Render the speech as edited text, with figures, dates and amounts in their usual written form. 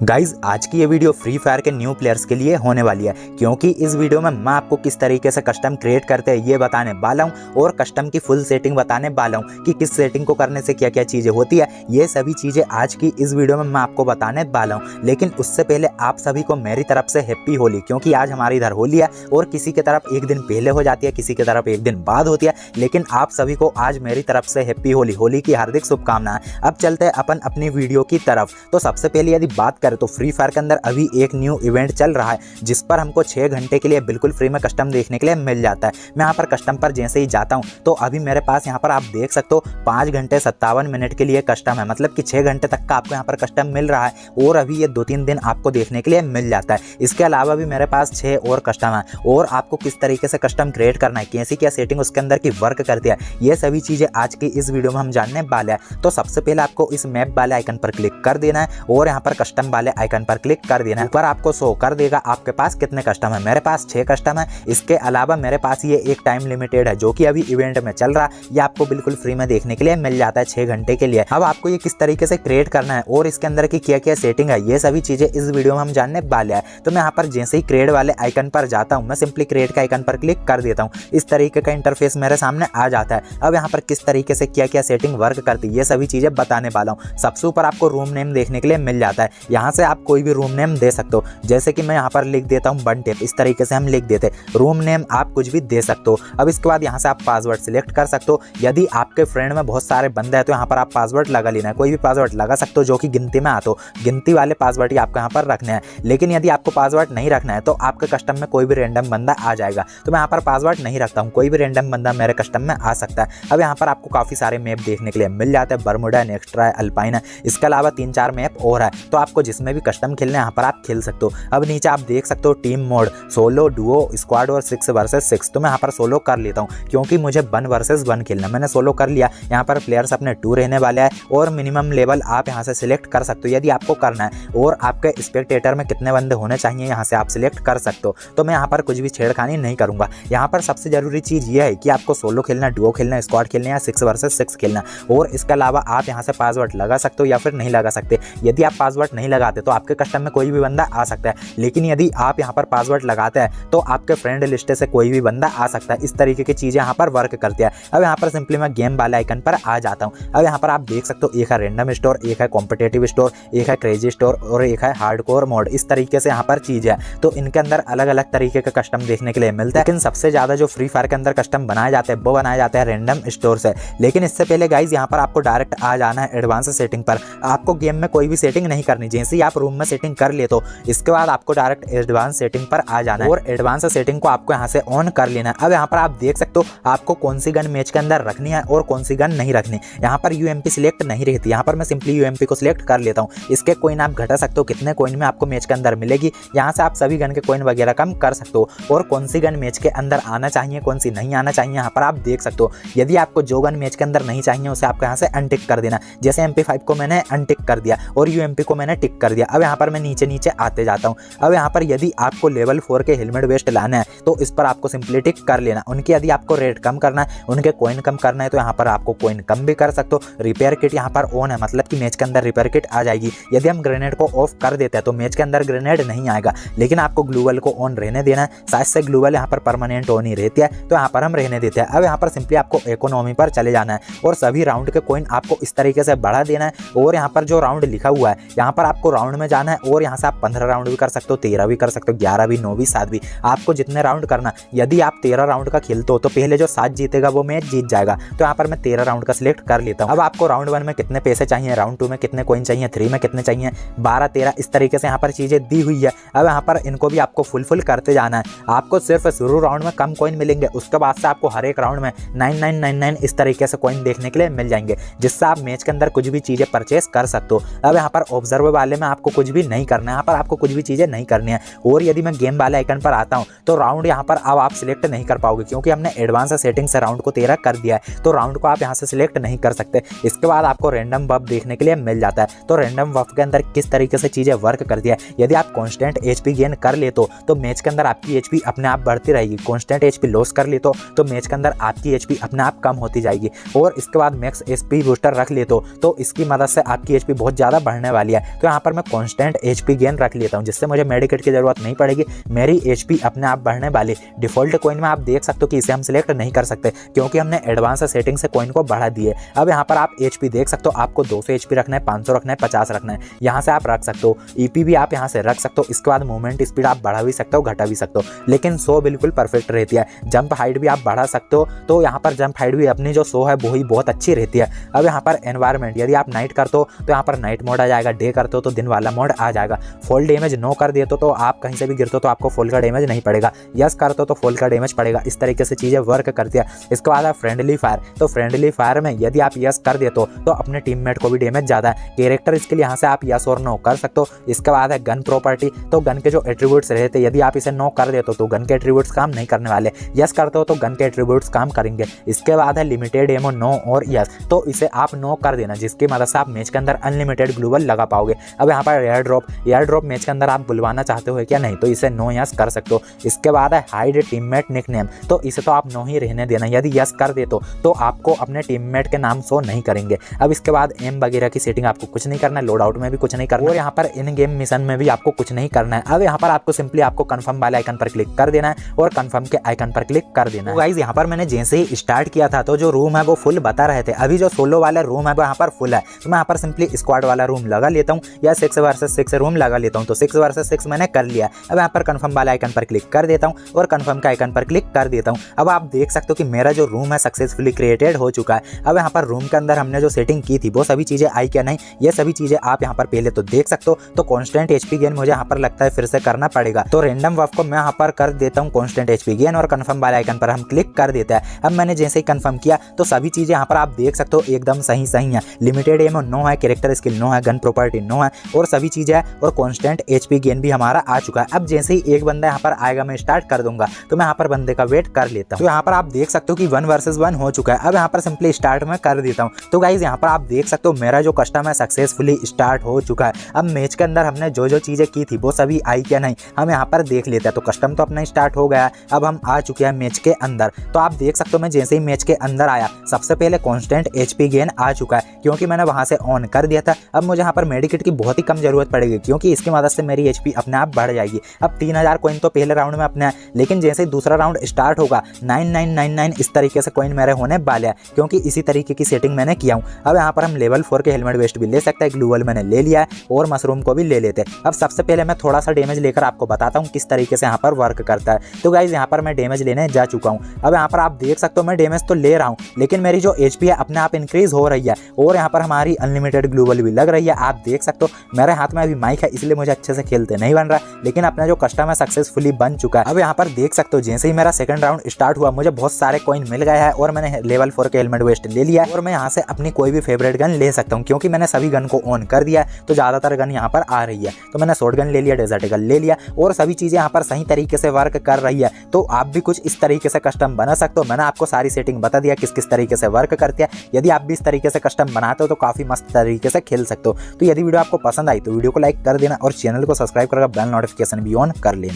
Guys आज की ये वीडियो फ्री फायर के न्यू प्लेयर्स के लिए होने वाली है, क्योंकि इस वीडियो में मैं आपको किस तरीके से कस्टम क्रिएट करते हैं ये बताने वाला हूँ और कस्टम की फुल सेटिंग बताने वाला हूँ कि किस सेटिंग को करने से क्या क्या चीज़ें होती है। ये सभी चीज़ें आज की इस वीडियो में मैं आपको बताने वाला हूँ। लेकिन उससे पहले आप सभी को मेरी तरफ से हैप्पी होली, क्योंकि आज हमारे इधर होली है और किसी की तरफ एक दिन पहले हो जाती है, किसी की तरफ एक दिन बाद होती है। लेकिन आप सभी को आज मेरी तरफ से हैप्पी होली, होली की हार्दिक शुभकामनाएं। अब चलते हैं अपन अपनी वीडियो की तरफ। तो सबसे पहले यदि बात करें तो फ्री फायर के अंदर अभी एक न्यू इवेंट चल रहा है जिस पर हमको 6 घंटे के लिए बिल्कुल फ्री में कस्टम देखने के लिए मिल जाता है। मैं यहाँ पर कस्टम पर जैसे ही जाता हूँ तो अभी मेरे पास यहाँ पर आप देख सकते हो 5 घंटे 57 मिनट के लिए कस्टम है, मतलब कि 6 घंटे तक का आपको यहाँ पर कस्टम मिल रहा है और अभी ये 2-3 दिन आपको देखने के लिए मिल जाता है। इसके अलावा भी मेरे पास 6 और कस्टम है और आपको किस तरीके से कस्टम क्रिएट करना है, कैसी क्या सेटिंग उसके अंदर की वर्क करती है, ये सभी चीज़ें आज की इस वीडियो में हम जानने वाले हैं। तो सबसे पहले आपको इस मैप वाले आइकन पर क्लिक कर देना है और यहाँ पर कस्टम वाले आइकन पर क्लिक कर देना है। ऊपर आपको शो कर देगा आपके पास कितने कस्टम है। मेरे पास 6 कस्टम है। इसके अलावा मेरे पास ये एक टाइम लिमिटेड है जो कि अभी इवेंट में चल रहा है। ये आपको बिल्कुल फ्री में देखने के लिए मिल जाता है 6 घंटे के लिए। अब आपको ये किस तरीके से क्रिएट करना है और इसके अंदर की क्या क्या सेटिंग है, ये सभी चीजें इस वीडियो में हम जानने वाले हैं। तो मैं यहाँ पर जैसे ही क्रिएट वाले आइकन पर जाता हूँ, मैं सिंपली क्रिएट के आइकन पर क्लिक कर देता हूँ। इस तरीके का इंटरफेस मेरे सामने आ जाता है। अब यहाँ पर किस तरीके से क्या क्या सेटिंग वर्क करती है ये सभी चीजें बताने वाला हूँ। सबसे ऊपर आपको रूम नेम देखने के लिए मिल जाता है। यहाँ से आप कोई भी रूम नेम दे सकते हो, जैसे कि मैं यहाँ पर लिख देता हूँ बन टेप। इस तरीके से हम लिख देते रूम नेम, आप कुछ भी दे सकते हो। अब इसके बाद यहाँ से आप पासवर्ड सिलेक्ट कर सकते हो। यदि आपके फ्रेंड में बहुत सारे बंदे हैं तो यहाँ पर आप पासवर्ड लगा लेना है, कोई भी पासवर्ड लगा सकते हो जो कि गिनती में आता हो। गिनती वाले पासवर्ड ही आपको यहाँ पर रखने हैं। लेकिन यदि आपको पासवर्ड नहीं रखना है तो आपके कस्टम में कोई भी रैंडम बंदा आ जाएगा। तो मैं यहाँ पर पासवर्ड नहीं रखता हूँ, कोई भी रैंडम बंदा मेरे कस्टम में आ सकता है। अब यहाँ पर आपको काफ़ी सारे मैप देखने के लिए मिल जाते हैं, बर्मुडा, नेक्स्ट्रा है, अल्पाइन है। इसके अलावा 3-4 मैप और है, तो आपको जिसमें भी कस्टम खेलना है यहाँ पर आप खेल सकते हो। अब नीचे आप देख सकते हो team mode, solo, Duo, squad और 6 वर्सेस 6। तो मैं यहाँ पर सोलो कर लेता हूँ क्योंकि मुझे 1 वर्सेस 1 खेलना। मैंने सोलो कर लिया। यहाँ पर प्लेयर्स अपने 2 रहने वाले हैं और मिनिमम लेवल आप यहाँ से सिलेक्ट कर सकते हो यदि आपको करना है, और आपके स्पेक्टेटर में कितने बंदे होने चाहिए यहाँ से आप सिलेक्ट कर सकते हो। तो मैं यहाँ पर कुछ भी छेड़खानी नहीं करूँगा। यहाँ पर सबसे जरूरी चीज़ ये है कि आपको सोलो खेलना, डुओ खेलना, स्क्वाड खेलना या 6 वर्सेस 6 खेलना। और इसके अलावा आप यहाँ से पासवर्ड लगा सकते हो या फिर नहीं लगा सकते। यदि आप पासवर्ड नहीं लगाते तो आपके कस्टम में कोई भी बंदा आ सकता है, लेकिन यदि आप यहाँ पर पासवर्ड लगाते हैं तो आपके फ्रेंड लिस्ट से कोई भी बंदा आ सकता है। इस तरीके की चीज़ें यहाँ पर वर्क करती है। अब यहाँ पर सिंपली मैं गेम वाले आइकन पर आ जाता हूँ। अब यहाँ पर आप देख सकते हो एक है रैंडम स्टोर, एक है कॉम्पिटेटिव स्टोर, एक है क्रेजी स्टोर और एक है हार्डकोर मोड। इस तरीके से यहाँ पर चीज़ है, तो इनके अंदर अलग अलग तरीके का कस्टम देखने के लिए मिलता है। लेकिन सबसे ज़्यादा जो फ्री फायर के अंदर कस्टम बनाए जाते हैं वो बनाए जाते हैं रैंडम स्टोर से। लेकिन इससे पहले गाइज यहाँ पर आपको डायरेक्ट आ जाना है एडवांस सेटिंग पर। आपको गेम में कोई भी सेटिंग नहीं करनी, जैसे ही आप रूम में सेटिंग कर ले तो इसके बाद आपको डायरेक्ट एडवांस सेटिंग पर आ जाना है और एडवांस सेटिंग को आपको यहाँ से ऑन कर लेना है। अब यहाँ पर आप देख सकते हो आपको कौन सी गन मैच के अंदर रखनी है और कौन सी गन नहीं रखनी। यहाँ पर यूएमपी सिलेक्ट नहीं रहती, यहाँ पर मैं सिंपली यूएमपी को सिलेक्ट कर लेता हूँ। इसके कॉइन आप घटा सकते हो, कितने कॉइन में आपको मैच के अंदर मिलेगी। यहाँ से आप सभी गन के कॉइन वगैरह कम कर सकते हो और कौन सी गन मैच के अंदर आना चाहिए, कौन सी नहीं आना चाहिए यहाँ पर आप देख सकते हो। यदि आपको जो गन मैच के अंदर नहीं चाहिए उसे आपको यहाँ से अनटिक कर देना। जैसे MP5 को मैंने अनटिक कर दिया और यूएमपी को मैंने टिक कर दिया। अब यहाँ पर मैं नीचे नीचे आते जाता हूँ। अब यहाँ पर यदि आपको लेवल 4 के हेलमेट वेस्ट लाना है तो इस पर आपको सिंपली टिक कर लेना। उनकी यदि आपको रेट कम करना है, उनके कॉइन कम करना है तो यहाँ पर आपको कॉइन कम भी कर सकते हो। रिपेयर किट यहाँ पर ऑन है, मतलब कि मैच के अंदर रिपेयर किट आ जाएगी। यदि हम ग्रेनेड को ऑफ कर देते हैं तो मैच के अंदर ग्रेनेड नहीं आएगा, लेकिन आपको ग्लूवल को ऑन रहने देना है। साथ से ग्लूवल यहाँ पर परमानेंट ऑन ही रहती है तो यहाँ पर हम रहने देते हैं। अब यहाँ पर सिंपली आपको इकोनॉमी पर चले जाना है और सभी राउंड के कॉइन आपको इस तरीके से बढ़ा देना है। और यहाँ पर जो राउंड लिखा हुआ है यहाँ पर आपको राउंड में जाना है और यहाँ से आप 15 राउंड भी कर सकते हो, 13 भी कर सकते हो, 11 भी, 9 भी, 7 भी, आपको जितने राउंड करना। यदि आप 13 राउंड का खेलते हो तो पहले जो 7 जीतेगा वो मैच जीत जाएगा। तो यहाँ पर मैं 13 राउंड का सिलेक्ट कर लेता हूँ। अब आपको राउंड 1 में कितने पैसे चाहिए, राउंड 2 में कितने कॉइन चाहिए, 3 में कितने चाहिए, 12, 13, इस तरीके से यहाँ पर चीज़ें दी हुई है। अब यहाँ पर इनको भी आपको फुलफिल करते जाना है। आपको सिर्फ शुरू राउंड में कम कॉइन मिलेंगे, उसके बाद से आपको हर एक राउंड में 9999 इस तरीके से कॉइन देखने के लिए मिल जाएंगे, जिससे आप मैच के अंदर कुछ भी चीज़ें परचेस कर सकते हो। अब यहाँ पर ऑब्जर्व वाले में आपको कुछ भी नहीं करना है, यहाँ पर आपको कुछ भी चीज़ें नहीं करनी है। और यदि मैं गेम वाले आइकन पर आता हूँ तो राउंड यहाँ पर अब आप सिलेक्ट नहीं कर पाओगे क्योंकि हमने एडवांस सेटिंग से राउंड को 13 कर दिया है, तो राउंड को आप यहाँ से सिलेक्ट नहीं कर सकते। इसके बाद आपको रैंडम बफ देखने के लिए मिल जाता है। तो रैंडम बफ के अंदर किस तरीके से चीज़ें वर्क करती है, यदि आप कॉन्स्टेंट HP गेन कर ले तो मैच के अंदर आपकी HP अपने आप बढ़ती रहेगी। कॉन्स्टेंट HP लॉस कर ले तो मैच के अंदर आपकी HP अपने आप कम होती जाएगी। और इसके बाद मैक्स HP बूस्टर रख ले तो इसकी मदद से आपकी HP बहुत ज़्यादा बढ़ने वाली है। तो यहाँ पर पर मैं कॉन्स्टेंट HP गेन रख लेता हूँ, जिससे मुझे मेडिकेट की जरूरत नहीं पड़ेगी, मेरी HP अपने आप बढ़ने वाली। डिफॉल्ट कॉइन में आप देख सकते हो कि इसे हम सिलेक्ट नहीं कर सकते क्योंकि हमने एडवांस सेटिंग से कॉइन को बढ़ा दिए। अब यहाँ पर आप HP देख सकते हो, आपको 200 HP रखना है, 500 रखना है, 50 रखना है, यहाँ से आप रख सकते हो। EP भी आप यहाँ से रख सकते हो। इसके बाद मूवमेंट स्पीड आप बढ़ा भी सकते हो, घटा भी सकते हो, लेकिन 100 बिल्कुल परफेक्ट रहती है। जंप हाइट भी आप बढ़ा सकते हो, तो यहाँ पर जंप हाइट भी अपनी जो 100 है वही बहुत अच्छी रहती है। अब यहाँ पर एनवायरनमेंट, यदि आप नाइट करते हो तो यहाँ पर नाइट मोड आ जाएगा, डे करते हो तो दिन वाला मोड आ जाएगा। फॉल डैमेज नो कर देते हो तो आप कहीं से भी गिरते हो तो आपको फॉल का डैमेज नहीं पड़ेगा, यस करते हो तो फॉल का डैमेज पड़ेगा। इस तरीके से चीज़ें वर्क करती है। इसके बाद है फ्रेंडली फायर, तो फ्रेंडली फायर में यदि आप यस कर देते हो तो अपने टीममेट को भी डैमेज ज़्यादा है। कैरेक्टर इसके लिए यहाँ से आप यस और नो कर सकते हो। इसके बाद है गन प्रॉपर्टी, तो गन के जो एट्रीब्यूट्स रहते हैं यदि आप इसे नो कर देते हो तो गन के एट्रीब्यूट्स काम नहीं करने वाले, यस करते हो तो गन के एट्रीब्यूट्स काम करेंगे। इसके बाद है लिमिटेड एमो, नो और यस, तो इसे आप नो कर देना, जिसकी मदद से आप मैच के अंदर अनलिमिटेड ग्लूवल लगा पाओगे। अब यहाँ पर एयर ड्रॉप मैच के अंदर आप बुलवाना चाहते हो क्या नहीं, तो इसे नो यस कर सकते हो। इसके बाद है हाइड टीममेट निकनेम, तो इसे तो आप नो ही रहने देना, यदि यस कर दे तो आपको अपने टीममेट के नाम शो नहीं करेंगे। अब इसके बाद एम वगैरह की सेटिंग आपको कुछ नहीं करना है, लोड आउट में भी कुछ नहीं करना है, और यहाँ पर इन गेम मिशन में भी आपको कुछ नहीं करना है। अब यहाँ पर आपको सिंपली आपको कंफर्म वाले आइकन पर क्लिक कर देना है और कंफर्म के आइकन पर क्लिक कर देना है। गाइस यहाँ पर मैंने जैसे ही स्टार्ट किया था तो जो रूम है वो फुल बता रहे थे, अभी जो सोलो वाला रूम है वो यहाँ पर फुल है, तो मैं यहाँ पर सिंपली स्क्वाड वाला रूम लगा लेता हूँ या 6 वर्सेस 6 रूम लगा लेता हूँ। तो 6 वर्सेस 6 मैंने कर लिया। अब यहाँ पर कंफर्म वाले आइकन पर क्लिक कर देता हूँ और कंफर्म के आइकन पर क्लिक कर देता हूँ। अब आप देख सकते हो कि मेरा जो रूम है सक्सेसफुली क्रिएटेड हो चुका है। अब यहाँ पर रूम के अंदर हमने जो सेटिंग की थी वो सभी चीज़ें आई क्या नहीं, ये सभी चीज़ें आप यहाँ पर पहले तो देख सकते हो। तो कॉन्स्टेंट HP गेन मुझे यहाँ पर लगता है फिर से करना पड़ेगा, तो रैंडम वर्क को मैं यहाँ पर कर देता हूँ कॉन्स्टेंट HP गेन और कंफर्म वाले आइकन पर हम क्लिक कर देते हैं। अब मैंने जैसे ही कंफर्म किया तो सभी चीज़ें यहाँ पर आप देख सकते हो एकदम सही है। लिमिटेड एमो नो है, कैरेक्टर स्किल नो है, गन प्रॉपर्टी नो है और सभी चीज़ें है, और कॉन्स्टेंट HP गेन भी हमारा आ चुका है। अब जैसे ही एक बंदा यहाँ पर आएगा मैं स्टार्ट कर दूंगा, तो मैं यहाँ पर बंदे का वेट कर लेता हूँ। तो यहाँ पर आप देख सकते हो कि 1 वर्सेस 1 हो चुका है। अब यहाँ पर सिंपली स्टार्ट में कर देता हूँ। तो गाइज यहाँ पर आप देख सकते हो मेरा जो कस्टम है सक्सेसफुली स्टार्ट हो चुका है। अब मैच के अंदर हमने जो चीज़ें की थी वो सभी आई क्या नहीं, हम यहाँ पर देख लेते हैं। तो कस्टम तो अपना स्टार्ट हो गया है, अब हम आ चुके हैं मैच के अंदर। तो आप देख सकते हो मैं जैसे ही मैच के अंदर आया सबसे पहले कॉन्स्टेंट HP गेन आ चुका है क्योंकि मैंने वहाँ से ऑन कर दिया था। अब मुझे यहाँ पर मेडिकेट की बहुत ही कम जरूरत पड़ेगी क्योंकि इसकी मदद से मेरी HP अपने आप बढ़ जाएगी। अब 3000 कॉइन तो पहले राउंड में अपने, लेकिन जैसे ही दूसरा राउंड स्टार्ट होगा 9999 इस तरीके से कॉइन मेरे होने वाले हैं क्योंकि इसी तरीके की सेटिंग मैंने किया हूँ। अब यहाँ पर हम लेवल 4 के हेलमेट वेस्ट भी ले सकते हैं, ग्लूवल मैंने ले लिया है और मशरूम को भी ले लेते हैं। अब सबसे पहले मैं थोड़ा सा डैमेज लेकर आपको बताता हूँ किस तरीके से यहाँ पर वर्क करता है। तो गाइज यहाँ पर मैं डैमेज लेने जा चुका हूँ। अब यहाँ पर आप देख सकते हो मैं डैमेज तो ले रहा हूँ लेकिन मेरी जो HP है अपने आप इंक्रीज हो रही है और यहाँ पर हमारी अनलिमिटेड ग्लूवल भी लग रही है। आप देख सकते हो मेरे हाथ में अभी माइक है इसलिए मुझे अच्छे से खेलते नहीं बन रहा, लेकिन अपना जो कस्टम है सक्सेसफुली बन चुका है। अब यहाँ पर देख सकते हो जैसे ही मेरा सेकंड राउंड स्टार्ट हुआ मुझे बहुत सारे कॉइन मिल गया है और मैंने लेवल 4 के हेलमेट वेस्ट ले लिया और मैं यहाँ से अपनी कोई भी फेवरेट गन ले सकता हूँ क्योंकि मैंने सभी गन को ऑन कर दिया तो ज़्यादातर गन यहाँ पर आ रही है। तो मैंने शॉर्ट गन ले लिया, डेजर्ट ईगल ले लिया और सभी चीज़ें यहाँ पर सही तरीके से वर्क कर रही है। तो आप भी कुछ इस तरीके से कस्टम बना सकते हो। मैंने आपको सारी सेटिंग बता दिया किस किस तरीके से वर्क करती है। यदि आप भी इस तरीके से कस्टम बनाते हो तो काफ़ी मस्त तरीके से खेल सकते हो। तो यदि वीडियो आपको पसंद आई तो वीडियो को लाइक कर देना और चैनल को सब्सक्राइब करके बेल नोटिफिकेशन भी ऑन कर लेना।